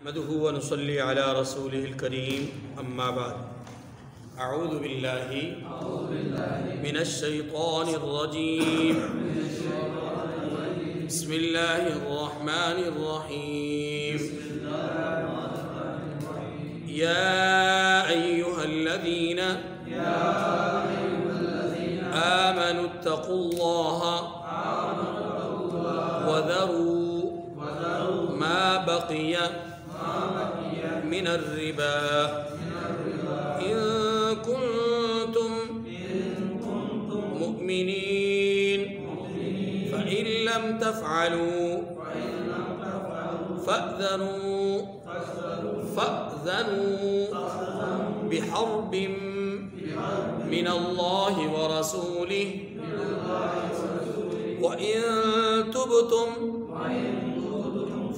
نحمده ونصلي على رسوله الكريم اما بعد اعوذ بالله من الشيطان الرجيم بسم الله الرحمن الرحيم يا أيها الذين آمنوا اتقوا الله وذروا ما بقي من الربا إن كنتم مؤمنين فإن لم تفعلوا فأذنوا بحرب من الله ورسوله وإن تبتم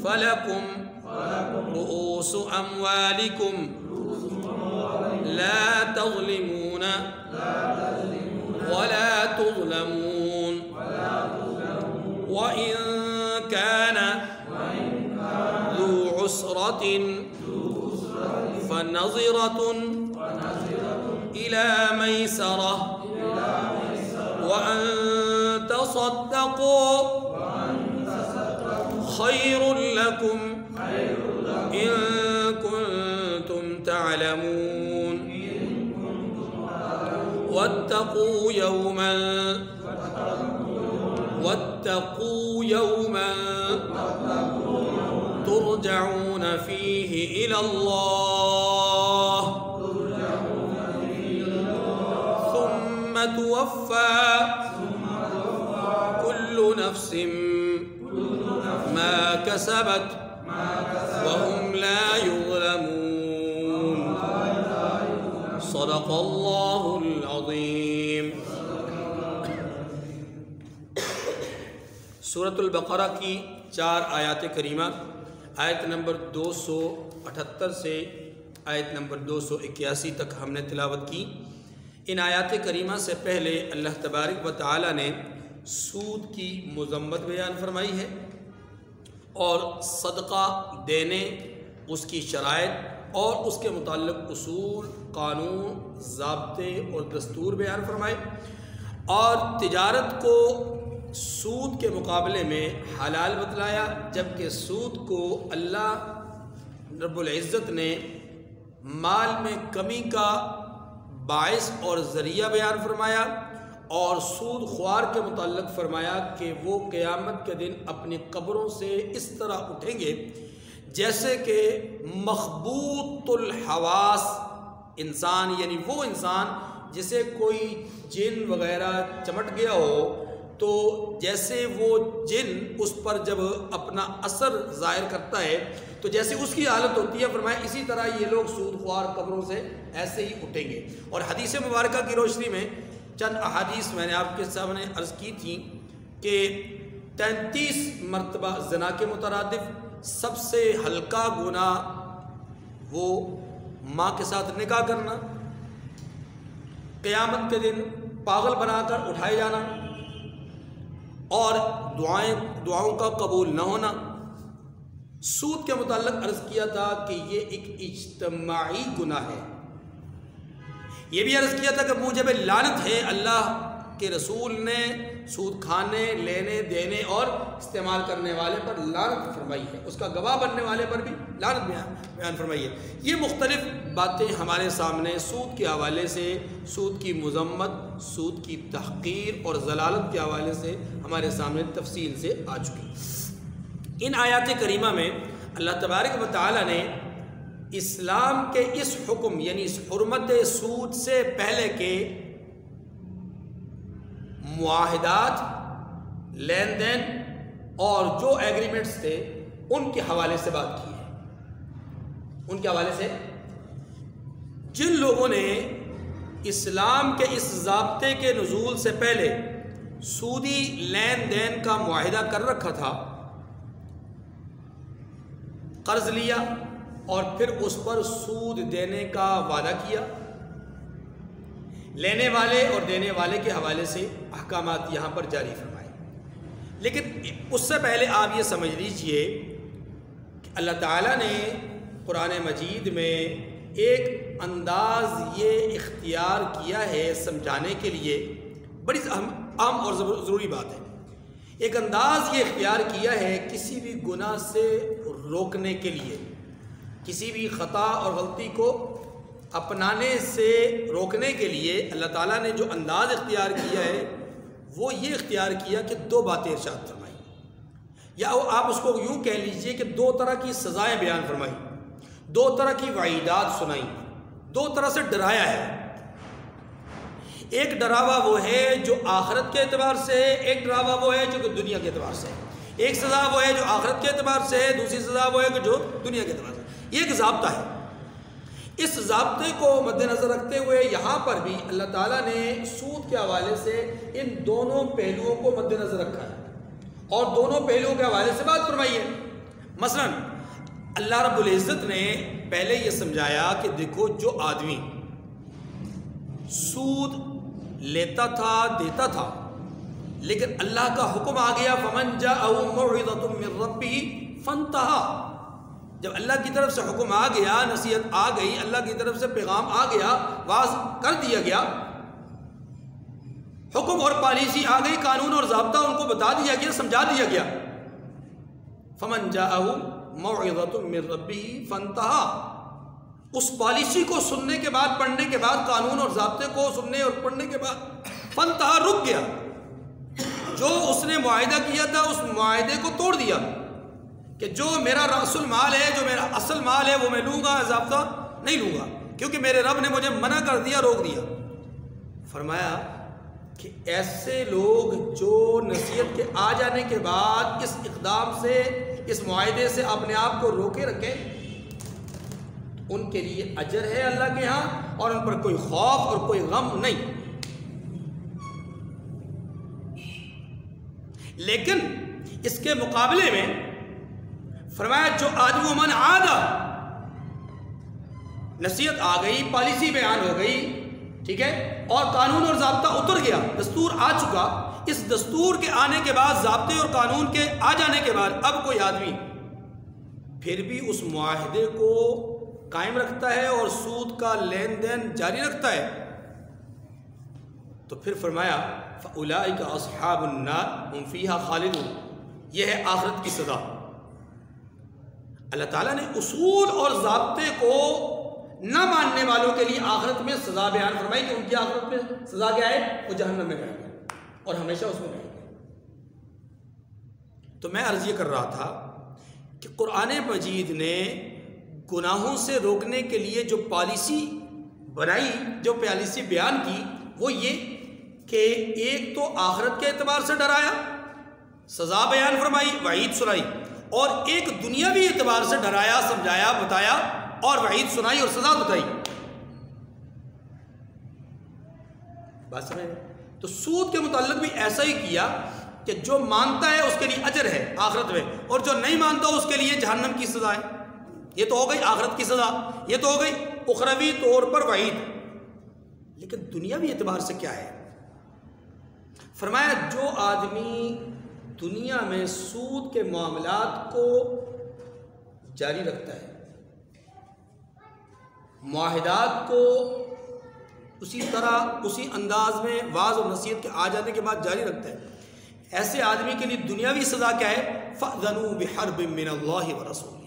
فلكم رؤوس أموالكم لا تظلمون ولا تظلمون وإن كان ذو عسرة فنظرة إلى ميسرة وأن تصدقوا خير لكم إن كنتم تعلمون واتقوا يوما ترجعون فيه إلى الله ثم توفى كل نفس ما كسبت وهم لا يظلمون صدق الله العظيم۔ سورۃ البقرہ کی 4 آیات کریمہ آیت نمبر 278 سے آیت نمبر 281 تک ہم نے تلاوت کی۔ ان آیات کریمہ سے پہلے اللہ تبارک و تعالی نے سود کی مذمت بیان فرمائی ہے اور صدقہ دینے، اس کی شرائط اور اس کے متعلق اصول، قانون، ضابطے اور دستور بیان فرمائے، اور تجارت کو سود کے مقابلے میں حلال بتلایا، جبکہ سود کو اللہ رب العزت نے مال میں کمی کا باعث اور ذریعہ بیان فرمایا، اور سود خوار کے متعلق فرمایا کہ وہ قیامت کے دن اپنی قبروں سے اس طرح اٹھیں گے جیسے کہ مخبوط الحواس انسان، یعنی وہ انسان جسے کوئی جن وغیرہ چمٹ گیا ہو، تو جیسے وہ جن اس پر جب اپنا اثر ظاہر کرتا ہے تو جیسے اس کی حالت ہوتی ہے، فرمایا اسی طرح یہ لوگ سود خوار قبروں سے ایسے ہی اٹھیں گے۔ اور حدیث مبارکہ کی روشنی میں چند احادیث میں نے آپ کے سامنے عرض کی تھی کہ 33 مرتبہ زنا کے مترادف سب سے ہلکا گناہ وہ ماں کے ساتھ نکاح کرنا، قیامت کے دن پاگل بنا کر اٹھائے جانا، اور دعاؤں کا قبول نہ ہونا۔ سود کے متعلق عرض کیا تھا کہ یہ ایک اجتماعی گناہ ہے۔ یہ بھی عرض کیا تھا کہ موجب لعنت ہے، اللہ کے رسول نے سود کھانے، لینے، دینے اور استعمال کرنے والے پر لعنت فرمائی ہے، اس کا گواہ بننے والے پر بھی لعنت بیان فرمائی ہے۔ یہ مختلف باتیں ہمارے سامنے سود کے حوالے سے، سود کی مذمت، سود کی تحقیر اور ضلالت کے حوالے سے ہمارے سامنے تفصیل سے آ چکی۔ ان آیات کریمہ میں اللہ تبارک و تعالی نے اسلام کے اس حکم یعنی اس حرمت سود سے پہلے کے معاہدات، لین دین اور جو ایگریمنٹس تھے ان کے حوالے سے بات کی ہے۔ ان کے حوالے سے جن لوگوں نے اسلام کے اس ضابطے کے نزول سے پہلے سودی لین دین کا معاہدہ کر رکھا تھا، قرض لیا اور پھر اس پر سود دینے کا وعدہ کیا، لینے والے اور دینے والے کے حوالے سے احکامات یہاں پر جاری فرمائے۔ لیکن اس سے پہلے آپ یہ سمجھ لیجئے کہ اللہ تعالیٰ نے قرآن مجید میں ایک انداز یہ اختیار کیا ہے سمجھانے کے لیے، بڑی اہم اور ضروری بات ہے، ایک انداز یہ اختیار کیا ہے کسی بھی گناہ سے روکنے کے لیے، کسی بھی خطا اور غلطی کو اپنانے سے روکنے کے لیے اللہ تعالیٰ نے جو انداز اختیار کیا ہے وہ یہ اختیار کیا کہ دو باتیں ارشاد فرمائی، یا آپ اس کو یوں کہہ لیجئے کہ دو طرح کی سزائیں بیان فرمائی، دو طرح کی وعیدات سنائی، دو طرح سے ڈرایا ہے۔ ایک ڈراوا وہ ہے جو آخرت کے اعتبار سے ہے، ایک ڈراوا وہ ہے جو کہ دنیا کے اعتبار سے ہے، ایک سزا وہ ہے جو آخرت کے اعتبار سے ہے، دوسری سزا وہ ہے کہ جو دنیا کے اعتبار سے ہے۔ یہ ایک ضابطہ ہے، اس ضابطے کو مد نظر رکھتے ہوئے یہاں پر بھی اللہ تعالیٰ نے سود کے حوالے سے ان دونوں پہلوؤں کو مد نظر رکھا ہے اور دونوں پہلوؤں کے حوالے سے بات فرمائی ہے۔ مثلا اللہ رب العزت نے پہلے یہ سمجھایا کہ دیکھو جو آدمی سود لیتا تھا دیتا تھا لیکن اللہ کا حکم آ گیا فمن جاءہ موعظۃ من ربہ فانتہی، جب اللہ کی طرف سے حکم آ گیا، نصیحت آ گئی، اللہ کی طرف سے پیغام آ گیا، واعظ کر دیا گیا، حکم اور پالیسی آ گئی، قانون اور ضابطہ ان کو بتا دیا گیا، سمجھا دیا گیا، فمن جاءہ موعظۃ من ربہ فانتہی، اس پالیسی کو سننے کے بعد، پڑھنے کے بعد، قانون اور ضابطے کو سننے اور پڑھنے کے بعد فانتہی، رک گیا، جو اس نے معاہدہ کیا تھا اس معاہدے کو توڑ دیا کہ جو میرا رأس المال ہے، جو میرا اصل مال ہے وہ میں لوں گا، ضابطہ نہیں لوں گا کیونکہ میرے رب نے مجھے منع کر دیا، روک دیا۔ فرمایا کہ ایسے لوگ جو نصیحت کے آ جانے کے بعد اس اقدام سے، اس معاہدے سے اپنے آپ کو روکے رکھیں، ان کے لیے اجر ہے اللہ کے ہاں اور ان پر کوئی خوف اور کوئی غم نہیں۔ لیکن اس کے مقابلے میں فرمایا جو آدمی من عادہ، نصیحت آ گئی، پالیسی بیان ہو گئی، ٹھیک ہے، اور قانون اور ضابطہ اتر گیا، دستور آ چکا، اس دستور کے آنے کے بعد، ضابطے اور قانون کے آ جانے کے بعد اب کوئی آدمی پھر بھی اس معاہدے کو قائم رکھتا ہے اور سود کا لین دین جاری رکھتا ہے، تو پھر فرمایا فَأُولَئِكَ أَصْحَابُ النَّارِ هُمْ فِيهَا خَالِدُونَ، یہ ہے آخرت کی سزا۔ اللہ تعالیٰ نے اصول اور ضابطے کو نہ ماننے والوں کے لیے آخرت میں سزا بیان فرمائی کہ ان کی آخرت میں سزا کیا ہے، وہ جہنم میں رہیں گے اور ہمیشہ اس میں رہیں گے۔ تو میں عرض یہ کر رہا تھا کہ قرآن مجید نے گناہوں سے روکنے کے لیے جو پالیسی بنائی، جو پالیسی بیان کی، وہ یہ کہ ایک تو آخرت کے اعتبار سے ڈرایا، سزا بیان فرمائی، وعید سنائی، اور ایک دنیاوی اعتبار سے ڈرایا، سمجھایا، بتایا اور وعید سنائی اور سزا بتائی۔ بات سمجھ؟ تو سود کے متعلق بھی ایسا ہی کیا کہ جو مانتا ہے اس کے لیے اجر ہے آخرت میں، اور جو نہیں مانتا اس کے لیے جہنم کی سزا ہے۔ یہ تو ہو گئی آخرت کی سزا، یہ تو ہو گئی اخروی طور پر وعید۔ لیکن دنیاوی اعتبار سے کیا ہے؟ فرمایا جو آدمی دنیا میں سود کے معاملات کو جاری رکھتا ہے، معاہدات کو اسی طرح، اسی انداز میں واعظ اور نصیحت کے آ جانے کے بعد جاری رکھتا ہے، ایسے آدمی کے لیے دنیاوی سزا کیا ہے؟ فَأْذَنُوا بِحَرْبٍ مِّنَ اللَّهِ وَرَسُولِهِ،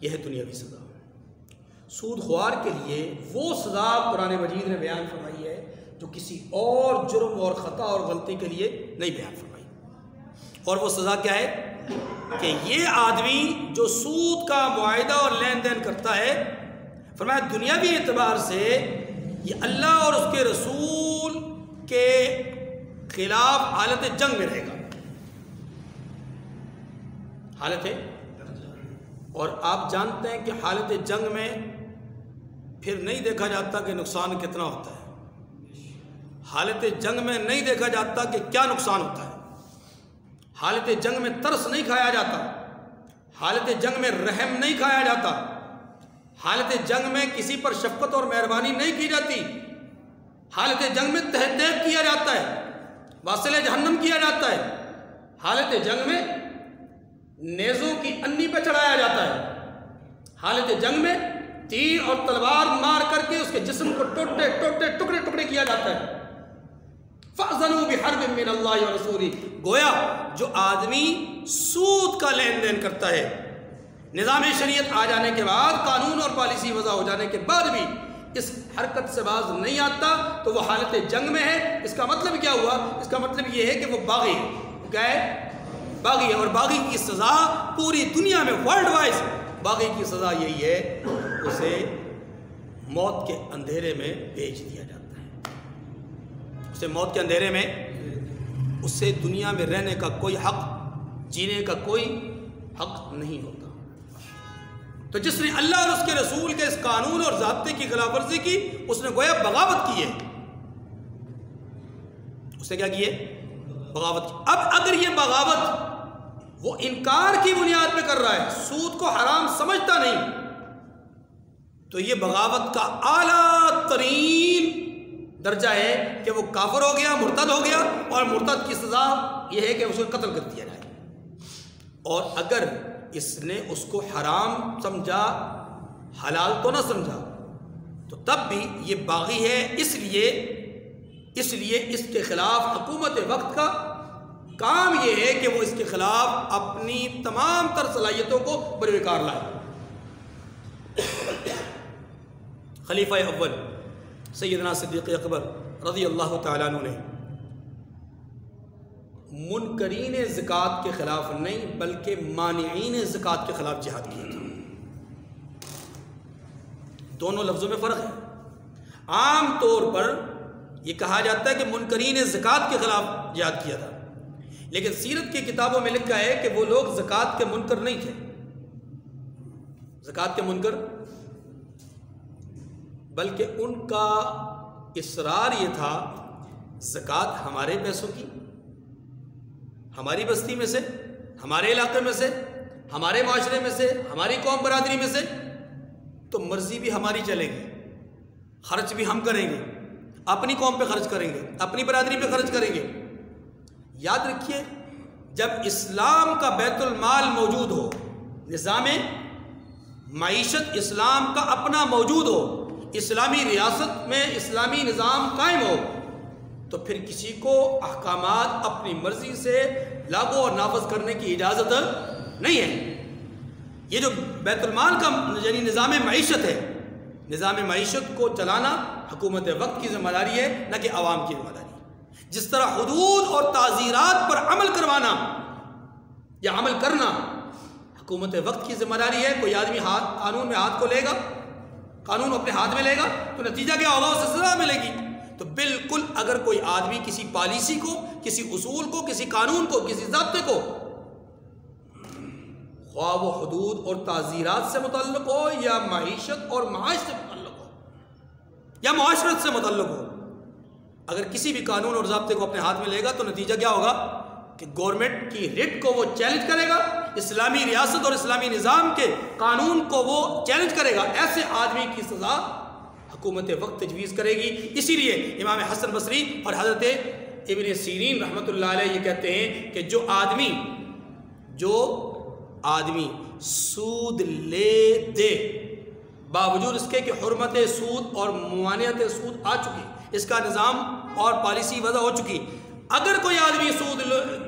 یہ ہے دنیاوی سزا۔ سود خوار کے لیے وہ سزا قرآن مجید نے بیان فرمائی ہے جو کسی اور جرم اور خطا اور غلطی کے لیے نہیں بیان فرمائی، اور وہ سزا کیا ہے کہ یہ آدمی جو سود کا معاہدہ اور لین دین کرتا ہے، فرمایا دنیاوی اعتبار سے یہ اللہ اور اس کے رسول کے خلاف حالت جنگ میں رہے گا، حالت ہے، اور آپ جانتے ہیں کہ حالت جنگ میں پھر نہیں دیکھا جاتا کہ نقصان کتنا ہوتا ہے، حالت جنگ میں نہیں دیکھا جاتا کہ کیا نقصان ہوتا ہے، حالت جنگ میں ترس نہیں کھایا جاتا، حالت جنگ میں رحم نہیں کھایا جاتا، حالت جنگ میں کسی پر شفقت اور مہربانی نہیں کی جاتی، حالت جنگ میں تہذیب کیا جاتا ہے، واصل جہنم کیا جاتا ہے، حالت جنگ میں نیزوں کی انی پہ چڑھایا جاتا ہے، حالت جنگ میں تیر اور تلوار مار کر کے اس کے جسم کو ٹوٹے ٹوٹے ٹکڑے ٹکڑے کیا جاتا ہے۔ فَأْذَنُوا بِحَرْبٍ مِّنَ اللَّهِ وَرَسُولِهِ، گویا جو آدمی سود کا لین دین کرتا ہے، نظام شریعت آ جانے کے بعد، قانون اور پالیسی وضع ہو جانے کے بعد بھی اس حرکت سے باز نہیں آتا تو وہ حالت جنگ میں ہے۔ اس کا مطلب کیا ہوا؟ اس کا مطلب یہ ہے کہ وہ باغی ہے، کیا ہے؟ باغی ہے، اور باغی کی سزا پوری دنیا میں ورلڈ وائز باغی کی سزا یہی ہے، اسے موت کے اندھیرے میں بھیج دیا جاتا ہے۔ اسے موت کے اندھیرے میں، اسے دنیا میں رہنے کا کوئی حق، جینے کا کوئی حق نہیں ہوتا۔ تو جس نے اللہ اور اس کے رسول کے اس قانون اور ضابطے کی خلاف ورزی کی، اس نے گویا بغاوت کی ہے۔ اس نے کیا کی ہے؟ بغاوت کی۔ اب اگر یہ بغاوت وہ انکار کی بنیاد پہ کر رہا ہے، سود کو حرام سمجھتا نہیں، تو یہ بغاوت کا اعلیٰ ترین درجہ ہے کہ وہ کافر ہو گیا، مرتد ہو گیا، اور مرتد کی سزا یہ ہے کہ اسے قتل کر دیا جائے۔ اور اگر اس نے اس کو حرام سمجھا، حلال تو نہ سمجھا، تو تب بھی یہ باغی ہے۔ اس لیے اس کے خلاف حکومت وقت کا کام یہ ہے کہ وہ اس کے خلاف اپنی تمام تر صلاحیتوں کو بروکار لائے۔ خلیفہ اول سیدنا صدیق اکبر رضی اللہ تعالیٰ عنہ نے منکرین زکوٰۃ کے خلاف نہیں بلکہ مانعین زکوٰۃ کے خلاف جہاد کیا تھا۔ دونوں لفظوں میں فرق ہے۔ عام طور پر یہ کہا جاتا ہے کہ منکرین زکوٰۃ کے خلاف جہاد کیا تھا، لیکن سیرت کی کتابوں میں لکھا ہے کہ وہ لوگ زکوٰۃ کے منکر نہیں تھے۔ زکوٰۃ کے منکر، بلکہ ان کا اصرار یہ تھا زکوٰۃ ہمارے پیسوں کی، ہماری بستی میں سے، ہمارے علاقے میں سے، ہمارے معاشرے میں سے، ہماری قوم برادری میں سے، تو مرضی بھی ہماری چلے گی، خرچ بھی ہم کریں گے، اپنی قوم پہ خرچ کریں گے، اپنی برادری پہ خرچ کریں گے۔ یاد رکھیے، جب اسلام کا بیت المال موجود ہو، نظام معیشت اسلام کا اپنا موجود ہو، اسلامی ریاست میں اسلامی نظام قائم ہو، تو پھر کسی کو احکامات اپنی مرضی سے لاگو اور نافذ کرنے کی اجازت نہیں ہے۔ یہ جو بیت المال کا یعنی نظام معیشت ہے، نظام معیشت کو چلانا حکومت وقت کی ذمہ داری ہے، نہ کہ عوام کی ذمہ داری۔ جس طرح حدود اور تعزیرات پر عمل کروانا یا عمل کرنا حکومت وقت کی ذمہ داری ہے۔ کوئی آدمی قانون میں ہاتھ کو لے گا، قانون اپنے ہاتھ میں لے گا، تو نتیجہ کیا ہوگا؟ اسے سزا ملے گی۔ تو بالکل اگر کوئی آدمی کسی پالیسی کو، کسی اصول کو، کسی قانون کو، کسی ضابطے کو، خواہ وہ حدود اور تعزیرات سے متعلق ہو یا معیشت اور معاش سے متعلق ہو یا معاشرت سے متعلق ہو، اگر کسی بھی قانون اور ضابطے کو اپنے ہاتھ میں لے گا تو نتیجہ کیا ہوگا کہ گورنمنٹ کی ریٹ کو وہ چیلنج کرے گا، اسلامی ریاست اور اسلامی نظام کے قانون کو وہ چیلنج کرے گا۔ ایسے آدمی کی سزا حکومت وقت تجویز کرے گی۔ اسی لیے امام حسن بصری اور حضرت ابن سیرین رحمۃ اللہ علیہ یہ کہتے ہیں کہ جو آدمی سود لے دے، باوجود اس کے کہ حرمت سود اور ممانعت سود آ چکی، اس کا نظام اور پالیسی وضع ہو چکی، اگر کوئی آدمی سود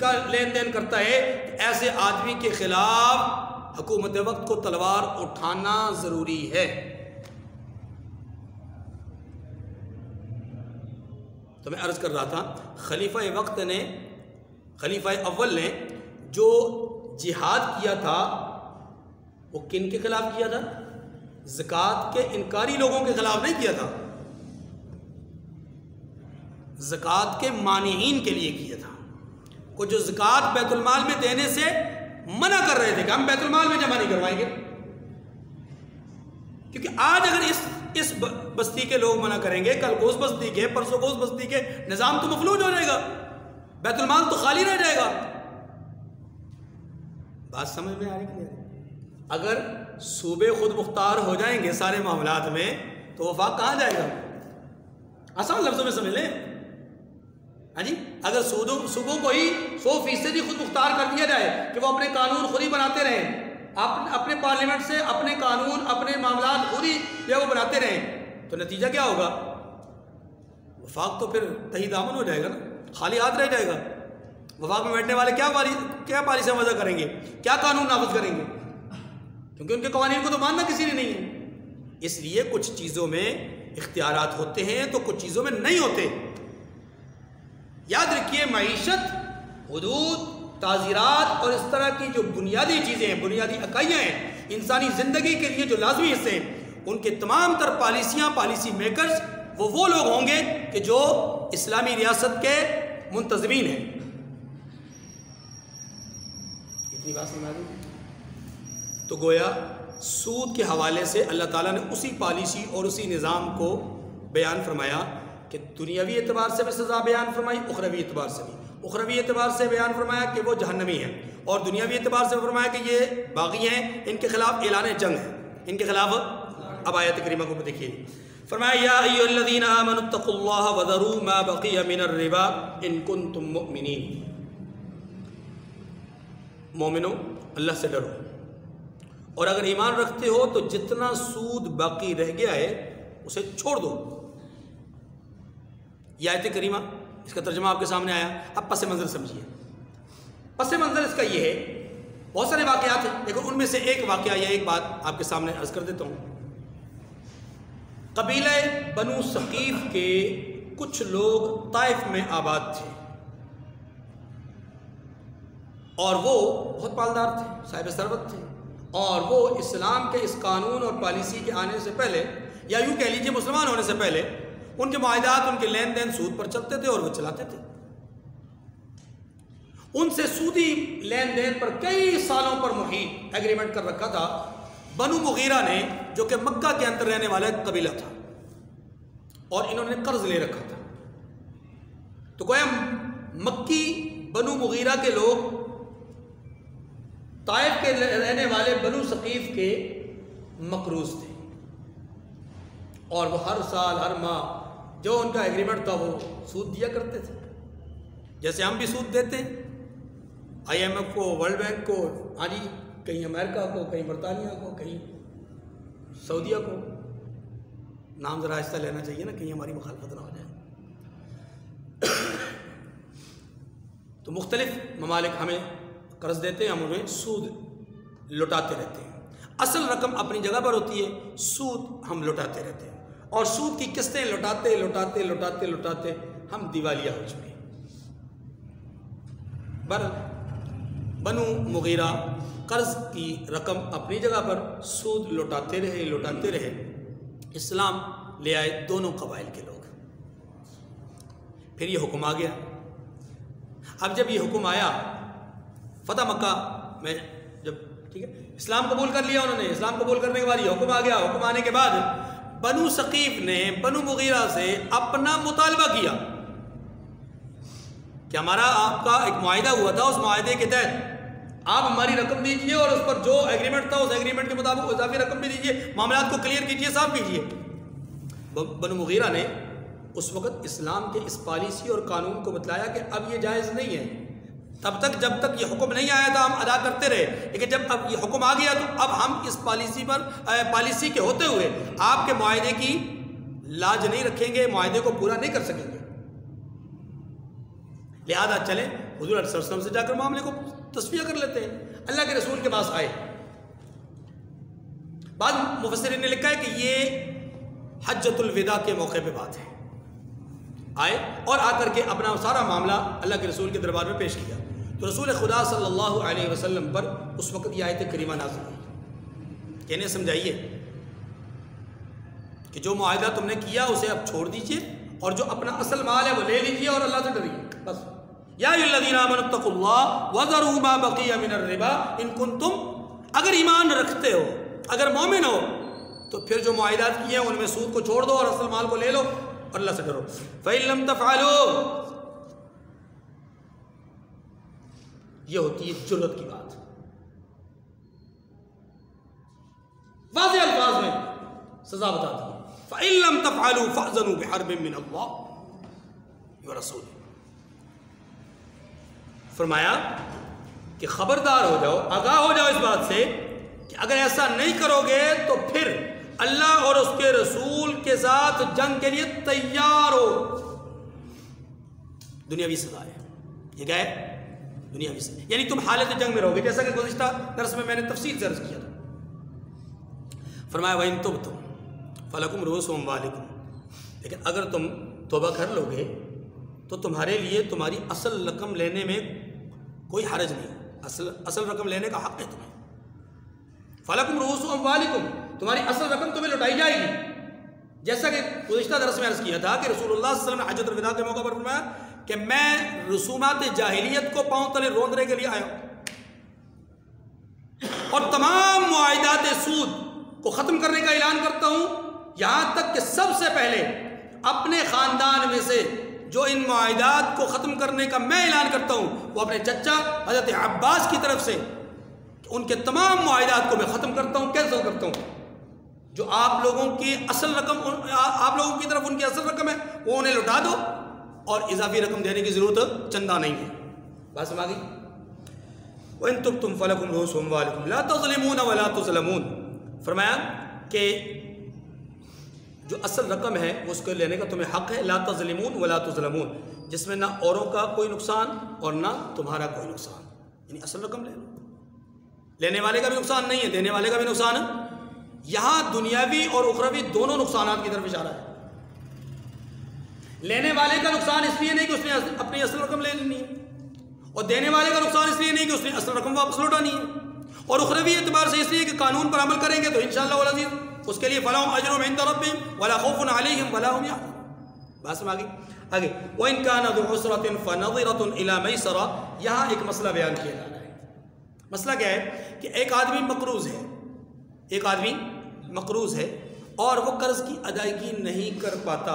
کا لین دین کرتا ہے تو ایسے آدمی کے خلاف حکومت وقت کو تلوار اٹھانا ضروری ہے۔ تو میں عرض کر رہا تھا، خلیفہ اول نے جو جہاد کیا تھا وہ کن کے خلاف کیا تھا؟ زکوٰۃ کے انکاری لوگوں کے خلاف نہیں کیا تھا، زکوٰۃ کے مانعین کے لیے کیا تھا۔ وہ جو زکوٰۃ بیت المال میں دینے سے منع کر رہے تھے کہ ہم بیت المال میں جمع نہیں کروائیں گے، کیونکہ آج اگر اس بستی کے لوگ منع کریں گے، کل کو اس بستی کے، پرسوں کو اس بستی کے، نظام تو مفلوج ہو جائے گا، بیت المال تو خالی رہ جائے گا۔ بات سمجھ میں آ رہی کہ اگر صوبے خود مختار ہو جائیں گے سارے معاملات میں تو وفاق کہاں جائے گا؟ آسان لفظوں میں سمجھ لیں، ہاں جی، اگر صوبوں 100% خود مختار کر دیا جائے کہ وہ اپنے قانون خود ہی بناتے رہیں، اپنے پارلیمنٹ سے اپنے قانون اپنے معاملات خود ہی وہ بناتے رہیں، تو نتیجہ کیا ہوگا؟ وفاق تو پھر تہی دامن ہو جائے گا نا، خالی ہاتھ رہ جائے گا۔ وفاق میں بیٹھنے والے کیا پالیسیاں وضع کریں گے، کیا قانون نافذ کریں گے؟ کیونکہ ان کے قوانین کو تو ماننا کسی نے نہیں ہے۔ اس لیے کچھ چیزوں میں اختیارات ہوتے ہیں تو کچھ چیزوں میں نہیں ہوتے۔ یاد رکھیے، معیشت، حدود، تعزیرات اور اس طرح کی جو بنیادی چیزیں ہیں، بنیادی اکائیاں ہیں انسانی زندگی کے لیے جو لازمی حصے ہیں، ان کے تمام تر پالیسیاں، پالیسی میکرز وہ لوگ ہوں گے کہ جو اسلامی ریاست کے منتظمین ہیں۔ اتنی بات سمجھ آئی؟ تو گویا سود کے حوالے سے اللہ تعالیٰ نے اسی پالیسی اور اسی نظام کو بیان فرمایا کہ دنیاوی اعتبار سے بھی سزا بیان فرمائی، اخروی اعتبار سے بھی۔ اخروی اعتبار سے بیان فرمایا کہ وہ جہنمی ہیں، اور دنیاوی اعتبار سے فرمایا کہ یہ باغی ہیں، ان کے خلاف اعلان جنگ ہے، ان کے خلاف۔ اب آیت کریمہ کو دیکھیے، فرمایا یا ایھا الذین آمنوا اتقوا اللہ وذروا ما بقی من الربا ان کنتم مؤمنین۔ مومنو، اللہ سے ڈرو، اور اگر ایمان رکھتے ہو تو جتنا سود باقی رہ گیا ہے اسے چھوڑ دو۔ یہ آیت کریمہ، اس کا ترجمہ آپ کے سامنے آیا۔ اب پس منظر سمجھیے۔ پس منظر اس کا یہ ہے، بہت سارے واقعات ہیں لیکن ان میں سے ایک واقعہ یا ایک بات آپ کے سامنے عرض کر دیتا ہوں۔ قبیلہ بنو ثقیف کے کچھ لوگ طائف میں آباد تھے، اور وہ بہت مالدار تھے، صاحب ثروت تھے، اور وہ اسلام کے اس قانون اور پالیسی کے آنے سے پہلے، یا یوں کہہ لیجیے مسلمان ہونے سے پہلے، ان کے معاہدات، ان کے لین دین سود پر چلتے تھے اور وہ چلاتے تھے۔ ان سے سودی لین دین پر کئی سالوں پر محیط ایگریمنٹ کر رکھا تھا بنو مغیرہ نے، جو کہ مکہ کے اندر رہنے والا ایک قبیلہ تھا، اور انہوں نے قرض لے رکھا تھا۔ تو گویا مکی بنو مغیرہ کے لوگ طائف کے رہنے والے بنو ثقیف کے مقروض تھے، اور وہ ہر سال ہر ماہ جو ان کا ایگریمنٹ تھا وہ سود دیا کرتے تھے، جیسے ہم بھی سود دیتے ہیں آئی ایم ایف کو، ورلڈ بینک کو، ہاں جی، کہیں امریکہ کو، کہیں برطانیہ کو، کہیں سعودیہ کو۔ نام ذرا آہستہ لینا چاہیے نا، کہیں ہماری مخالفت نہ ہو جائے۔ تو مختلف ممالک ہمیں قرض دیتے ہیں، ہم انہیں سود لوٹاتے رہتے ہیں۔ اصل رقم اپنی جگہ پر ہوتی ہے، سود ہم لوٹاتے رہتے ہیں، اور سود کی قسطیں لوٹاتے لوٹاتے لوٹاتے لوٹاتے ہم دیوالیہ ہو چکے ہیں۔ بنو مغیرہ قرض کی رقم اپنی جگہ پر، سود لوٹاتے رہے لوٹاتے رہے۔ اسلام لے آئے دونوں قبائل کے لوگ، پھر یہ حکم آ گیا۔ اب جب یہ حکم آیا فتح مکہ میں، جب ٹھیک ہے اسلام قبول کر لیا انہوں نے، اسلام قبول کرنے کے بعد یہ حکم آ گیا۔ حکم آنے کے بعد بنو ثقیف نے بنو مغیرہ سے اپنا مطالبہ کیا کہ ہمارا آپ کا ایک معاہدہ ہوا تھا، اس معاہدے کے تحت آپ ہماری رقم دیجئے، اور اس پر جو ایگریمنٹ تھا اس ایگریمنٹ کے مطابق اضافی رقم بھی دیجئے، معاملات کو کلیئر کیجئے، صاف کیجئے۔ بنو مغیرہ نے اس وقت اسلام کے اس پالیسی اور قانون کو بتلایا کہ اب یہ جائز نہیں ہے، تب تک جب تک یہ حکم نہیں آیا تھا ہم ادا کرتے رہے، لیکن جب اب یہ حکم آ گیا تو اب ہم اس پالیسی کے ہوتے ہوئے آپ کے معاہدے کی لاج نہیں رکھیں گے، معاہدے کو پورا نہیں کر سکیں گے، لہذا چلیں حضور صلی اللہ علیہ وسلم سے جا کر معاملے کو تصفیہ کر لیتے ہیں۔ اللہ کے رسول کے پاس آئے۔ بعض مفسرین نے لکھا ہے کہ یہ حجۃ الوداع کے موقع پہ بات ہے، آئے اور آ کر کے اپنا سارا معاملہ اللہ کے رسول کے دربار میں پیش کیا، تو رسول خدا صلی اللہ علیہ وسلم پر اس وقت یہ آیت کریمہ نازل ہوئی کہ انہیں سمجھائیے کہ جو معاہدہ تم نے کیا اسے اب چھوڑ دیجئے، اور جو اپنا اصل مال ہے وہ لے لیجئے اور اللہ سے ڈریے، بس۔ یا ایھا الذین آمنوا اتقوا اللہ وذروا ما بقی من الربا ان کنتم، اگر ایمان رکھتے ہو، اگر مومن ہو تو پھر جو معاہدات کیے ہیں ان میں سود کو چھوڑ دو اور اصل مال کو لے لو اور اللہ سے ڈرو۔ فَإِن لَمْ تَفْعَلُوا، یہ ہوتی ہے جرأت کی بات، واضح الفاظ میں سزا بتاتی ہے۔ فَإِن لَمْ تَفْعَلُوا فَأْذَنُوا بِحَرْبٍ مِّنَ اللَّهِ وَرَسُولِهِ، فرمایا کہ خبردار ہو جاؤ، آگاہ ہو جاؤ اس بات سے کہ اگر ایسا نہیں کرو گے تو پھر اللہ اور اس کے رسول کے ساتھ جنگ کے لیے تیار ہو۔ دنیاوی سزا ہے یہ، کیا ہے؟ دنیاوی سزا، یعنی تم حالت جنگ میں رہو گے، جیسا کہ گزشتہ درس میں نے تفصیل سے عرض کیا تھا۔ فرمایا وَإِن تُبْتُمْ فَلَكُمْ رُءُوسُ أَمْوَالِكُمْ، لیکن اگر تم توبہ کر لو گے تو تمہارے لیے تمہاری اصل رقم لینے میں کوئی حرج نہیں، اصل رقم لینے کا حق ہے تمہیں۔ فَلَكُمْ رُءُوسُ أَمْوَالِكُمْ، تمہاری اصل رقم تمہیں لوٹائی جائے گی، جیسا کہ گزشتہ درس میں عرض کیا تھا کہ رسول اللہ صلی اللہ علیہ وسلم نے حجۃ الوداع کے موقع پر فرمایا کہ میں رسومات جاہلیت کو پاؤں تلے روندنے کے لیے آیا ہوں اور تمام معاہدات سود کو ختم کرنے کا اعلان کرتا ہوں، یہاں تک کہ سب سے پہلے اپنے خاندان میں سے جو ان معاہدات کو ختم کرنے کا میں اعلان کرتا ہوں وہ اپنے چچا حضرت عباس کی طرف سے، ان کے تمام معاہدات کو میں ختم کرتا ہوں، کینسل کرتا ہوں۔ جو آپ لوگوں کی اصل رقم، آپ لوگوں کی طرف ان کی اصل رقم ہے وہ انہیں لوٹا دو اور اضافی رقم دینے کی ضرورت چندہ نہیں ہے۔ بات سمجھ گئی؟ وَإِن تُبْتُمْ فَلَكُمْ رُءُوسُ أَمْوَالِكُمْ لَا تَظْلِمُونَ وَلَا تُظْلَمُونَ، فرمایا کہ جو اصل رقم ہے اس کو لینے کا تمہیں حق ہے، لا تظلمون ولا تظلمون، جس میں نہ اوروں کا کوئی نقصان اور نہ تمہارا کوئی نقصان، یعنی اصل رقم لے لو، لینے والے کا بھی نقصان نہیں ہے، دینے والے کا بھی نقصان ہے۔ یہاں دنیاوی اور اخروی دونوں نقصانات کی طرف اشارہ ہے۔ لینے والے کا نقصان اس لیے نہیں کہ اس نے اپنی اصل رقم لے لینی ہے، اور دینے والے کا نقصان اس لیے نہیں کہ اس نے اصل رقم واپس لوٹانی ہے، اور اخروی اعتبار سے اس لیے کہ قانون پر عمل کریں گے تو انشاءاللہ والعزیز اس کے لیے فَلَهُمْ أَجْرٌ عِنْدَ رَبِّهِمْ وَلَا خَوْفٌ عَلَيْهِمْ وَلَا هُمْ يَحْزَنُونَ۔ بات سمجھ آگے وَإِنْ كَانَ ذُو عُسْرَةٍ فَنَظِرَةٌ إِلَى مَيْسَرَةٍ، یہاں ایک مسئلہ بیان کیا جا رہا ہے۔ مسئلہ کیا ہے کہ ایک آدمی مقروض ہے، ایک آدمی مقروض ہے اور وہ قرض کی ادائیگی نہیں کر پاتا،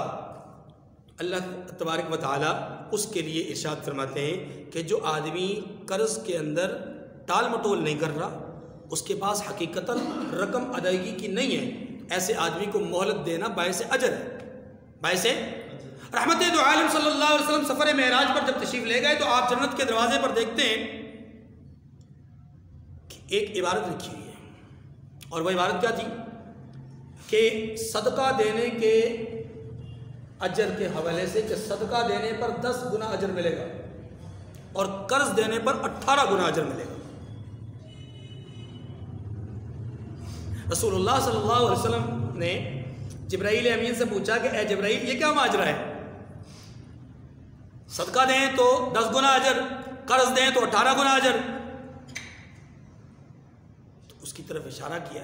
اللہ تبارک و تعالیٰ اس کے لیے ارشاد فرماتے ہیں کہ جو آدمی قرض کے اندر ٹال مٹول نہیں کر رہا، اس کے پاس حقیقتاً رقم ادائیگی کی نہیں ہے، ایسے آدمی کو مہلت دینا باعث اجر ہے، باعث رحمت۔ دو عالم صلی اللہ علیہ وسلم سفر معراج پر جب تشریف لے گئے تو آپ جنت کے دروازے پر دیکھتے ہیں کہ ایک عبارت لکھی ہوئی ہے، اور وہ عبارت کیا تھی کہ صدقہ دینے کے اجر کے حوالے سے کہ صدقہ دینے پر 10 گنا اجر ملے گا اور قرض دینے پر 18 گنا اجر ملے گا۔ رسول اللہ صلی اللہ علیہ وسلم نے جبرائیل امین سے پوچھا کہ اے جبرائیل یہ کیا ماجرا ہے، صدقہ دیں تو 10 گنا اجر، قرض دیں تو 18 گنا اجر؟ تو اس کی طرف اشارہ کیا،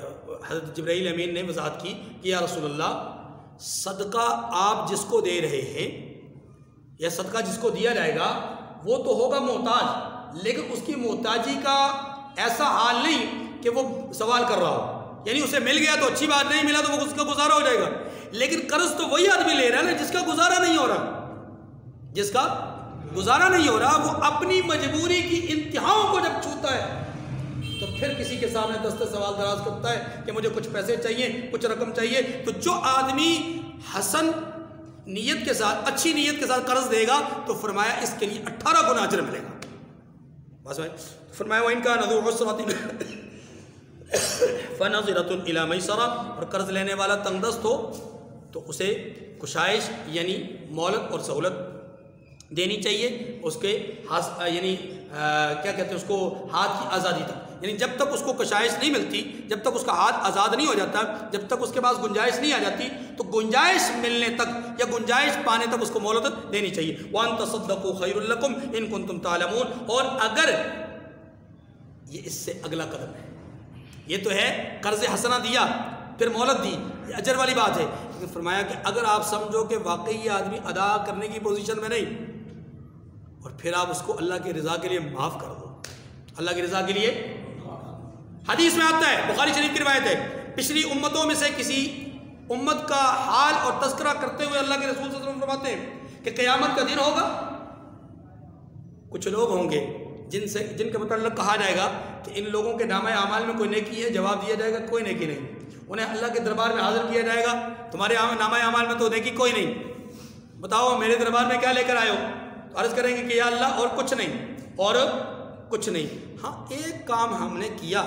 حضرت جبرائیل امین نے وضاحت کی کہ یا رسول اللہ صدقہ آپ جس کو دے رہے ہیں یا صدقہ جس کو دیا جائے گا وہ تو ہوگا محتاج، لیکن اس کی محتاجی کا ایسا حال نہیں کہ وہ سوال کر رہا ہو، یعنی اسے مل گیا تو اچھی بات، نہیں ملا تو وہ اس کا گزارا ہو جائے گا، لیکن قرض تو وہی آدمی لے رہا ہے نا جس کا گزارا نہیں ہو رہا، جس کا گزارا نہیں ہو رہا، وہ اپنی مجبوری کی انتہاؤں کو جب چھوتا ہے تو پھر کسی کے سامنے دست سوال دراز کرتا ہے کہ مجھے کچھ پیسے چاہیے، کچھ رقم چاہیے۔ تو جو آدمی حسن نیت کے ساتھ، اچھی نیت کے ساتھ قرض دے گا تو فرمایا اس کے لیے 18 گنا اجر ملے گا۔ بس فرمایا وَإِنْ كَانَ ذُو عُسْرَةٍ فَنَظِرَةٌ إِلَى مَيْسَرَةٍ، اور قرض لینے والا تنگ دست ہو تو اسے کشائش یعنی مہلت اور سہولت دینی چاہیے، اس کے یعنی کیا کہتے ہیں اس کو ہاتھ کی آزادی تک، یعنی جب تک اس کو کشائش نہیں ملتی، جب تک اس کا ہاتھ آزاد نہیں ہو جاتا، جب تک اس کے پاس گنجائش نہیں آ جاتی، تو گنجائش ملنے تک یا گنجائش پانے تک اس کو مہلت دینی چاہیے۔ وَأَن تَصَدَّقُوا خَيْرٌ لَكُمْ إِن كُنتُمْ تَعْلَمُونَ، اور اگر یہ اس سے اگلا قدم ہے، یہ تو ہے قرض حسنہ دیا پھر مہلت دی، یہ اجر والی بات ہے، لیکن فرمایا کہ اگر آپ سمجھو کہ واقعی یہ آدمی ادا کرنے کی پوزیشن میں نہیں اور پھر آپ اس کو اللہ کی رضا کے لیے معاف کر دو، اللہ کی رضا کے لیے، حدیث میں آتا ہے، بخاری شریف کی روایت ہے، پچھلی امتوں میں سے کسی امت کا حال اور تذکرہ کرتے ہوئے اللہ کے رسول صلی اللہ علیہ وسلم فرماتے ہیں کہ قیامت کا دن ہوگا، کچھ لوگ ہوں گے جن کے متعلق کہا جائے گا کہ ان لوگوں کے نامہ اعمال میں کوئی نیکی ہے، جواب دیا جائے گا کوئی نیکی نہیں، انہیں اللہ کے دربار میں حاضر کیا جائے گا، تمہارے نامہ اعمال میں تو نیکی کوئی نہیں، بتاؤ میرے دربار میں کیا لے کر آئے ہو؟ تو عرض کریں گے کہ یا اللہ اور کچھ نہیں، اور کچھ نہیں. ہاں ایک کام ہم نے کیا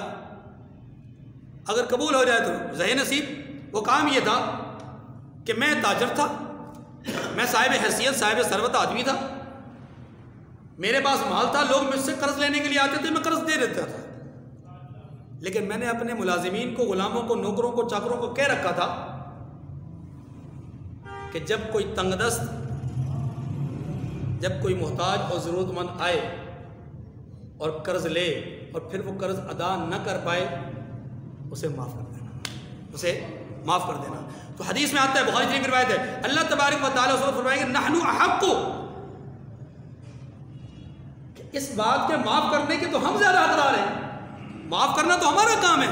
اگر قبول ہو جائے تو ذہن نصیب. وہ کام یہ تھا کہ میں تاجر تھا, میں صاحب حیثیت صاحب ثروت آدمی تھا, میرے پاس مال تھا, لوگ مجھ سے قرض لینے کے لیے آتے تھے, میں قرض دے دیتا تھا. لیکن میں نے اپنے ملازمین کو, غلاموں کو, نوکروں کو, چاکروں کو کہہ رکھا تھا کہ جب کوئی تنگ دست, جب کوئی محتاج اور ضرورت مند آئے اور قرض لے اور پھر وہ قرض ادا نہ کر پائے, اسے معاف کر دینا, اسے معاف کر دینا. تو حدیث میں آتا ہے, بخاری شریف کی روایت ہے, اللہ تبارک و تعالیٰ اس وقت فرمائیں گے نحن احق, کہ اس بات کے معاف کرنے کے تو ہم زیادہ حقدار ہیں. معاف کرنا تو ہمارا کام ہے.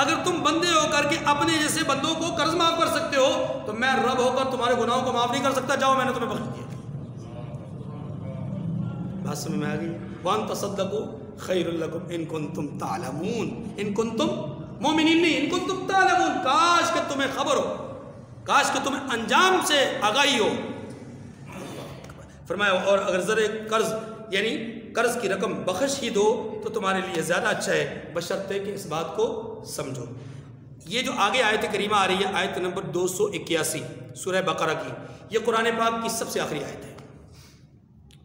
اگر تم بندے ہو کر کے اپنے جیسے بندوں کو قرض معاف کر سکتے ہو تو میں رب ہو کر تمہارے گناہوں کو معاف نہیں کر سکتا. جاؤ میں نے تمہیں بخش دیا. بات سمجھ میں آ گئی؟ وَأَن تَصَدَّقُوا خَيْرٌ لَكُمْ إِن كُنتُمْ تَعْلَمُونَ, ان کنتم مومنین نہیں, ان کنتم تعلمون, کاش کہ تمہیں خبر ہو, کاش کہ تمہیں انجام سے آگاہی ہو. فرمایا اور اگر ذرے قرض یعنی قرض کی رقم بخش ہی دو تو تمہارے لیے زیادہ اچھا ہے, بشرطے کہ اس بات کو سمجھو. یہ جو آگے آیت کریمہ آ رہی ہے, آیت نمبر 281 سورہ بقرہ کی, یہ قرآن پاک کی سب سے آخری آیت ہے.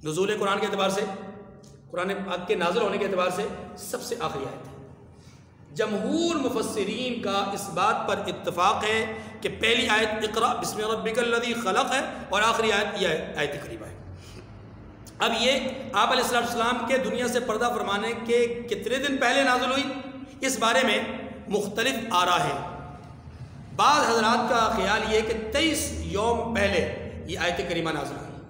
نزول قرآن کے اعتبار سے, قرآن پاک کے نازل ہونے کے اعتبار سے سب سے آخری آیت ہے. جمہور مفسرین کا اس بات پر اتفاق ہے کہ پہلی آیت اقرأ بسم ربک الذی خلق ہے اور آخری آیت یہ آیت کریمہ ہے. اب یہ آپ علیہ السلام کے دنیا سے پردہ فرمانے کے کتنے دن پہلے نازل ہوئی, اس بارے میں مختلف آراء ہیں. بعض حضرات کا خیال یہ کہ 23 یوم پہلے یہ آیت کریمہ نازل ہوئی,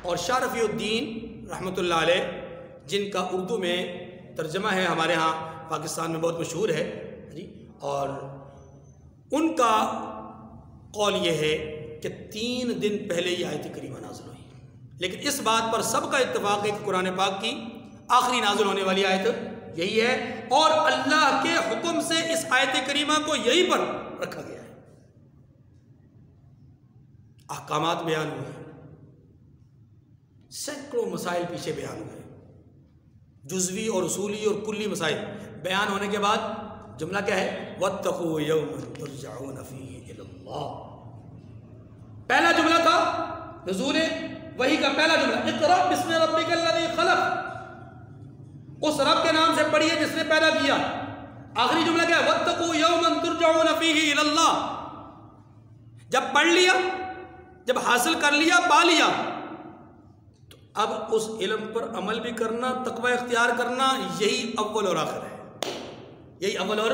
اور شاہ رفیع الدین رحمۃ اللہ علیہ جن کا اردو میں ترجمہ ہے ہمارے ہاں پاکستان میں بہت مشہور ہے جی, اور ان کا قول یہ ہے کہ 3 دن پہلے یہ آیت کریمہ نازل ہوئی. لیکن اس بات پر سب کا اتفاق ہے کہ قرآن پاک کی آخری نازل ہونے والی آیت یہی ہے, اور اللہ کے حکم سے اس آیت کریمہ کو یہی پر رکھا گیا ہے. احکامات بیان ہوئے, سینکڑوں مسائل پیچھے بیان ہوئے, جزوی اور اصولی اور کلی مسائل بیان ہونے کے بعد جملہ کیا ہے, وَاتَّقُوا يَوْمًا تُرْجَعُونَ فِيهِ إِلَى اللَّهِ. پہلا جملہ تھا نزول وحی کا پہلا جملہ, اقرأ بسم ربک الذی خلق, اس رب کے نام سے پڑھیے جس نے پیدا کیا. آخری جملہ کیا ہے, وَاتَّقُوا يَوْمًا تُرْجَعُونَ فِيهِ إِلَى اللَّهِ. جب پڑھ لیا, جب حاصل کر لیا, پا لیا, تو اب اس علم پر عمل بھی کرنا, تقوی اختیار کرنا, یہی اول اور آخر ہے, یہی اول اور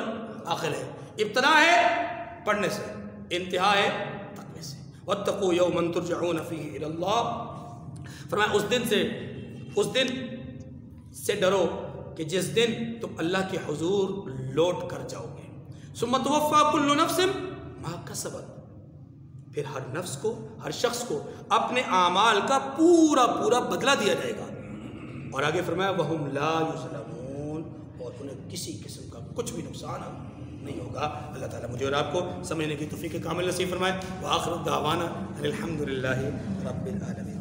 آخر ہے. ابتدا ہے پڑھنے سے, انتہا ہے تقوی سے. وَاتَّقُوا يَوْمًا تُرْجَعُونَ فِيهِ إِلَى اللَّهِ. فرمایا اس دن سے ڈرو کہ جس دن تم اللہ کے حضور لوٹ کر جاؤ گے. ثُمَّ تُوَفَّىٰ كُلُّ نَفْسٍ مَا كَسَبَتْ, پھر ہر نفس کو, ہر شخص کو اپنے اعمال کا پورا بدلہ دیا جائے گا. اور آگے فرمایا وَهُمْ لَا يُظْلَمُونَ, اور انہیں کسی قسم کا کچھ بھی نقصان نہیں ہوگا. اللہ تعالیٰ مجھے اور آپ کو سمجھنے کی توفیق کامل نصیب فرمائے. وآخر دعوانا الحمد للہ رب العالمین.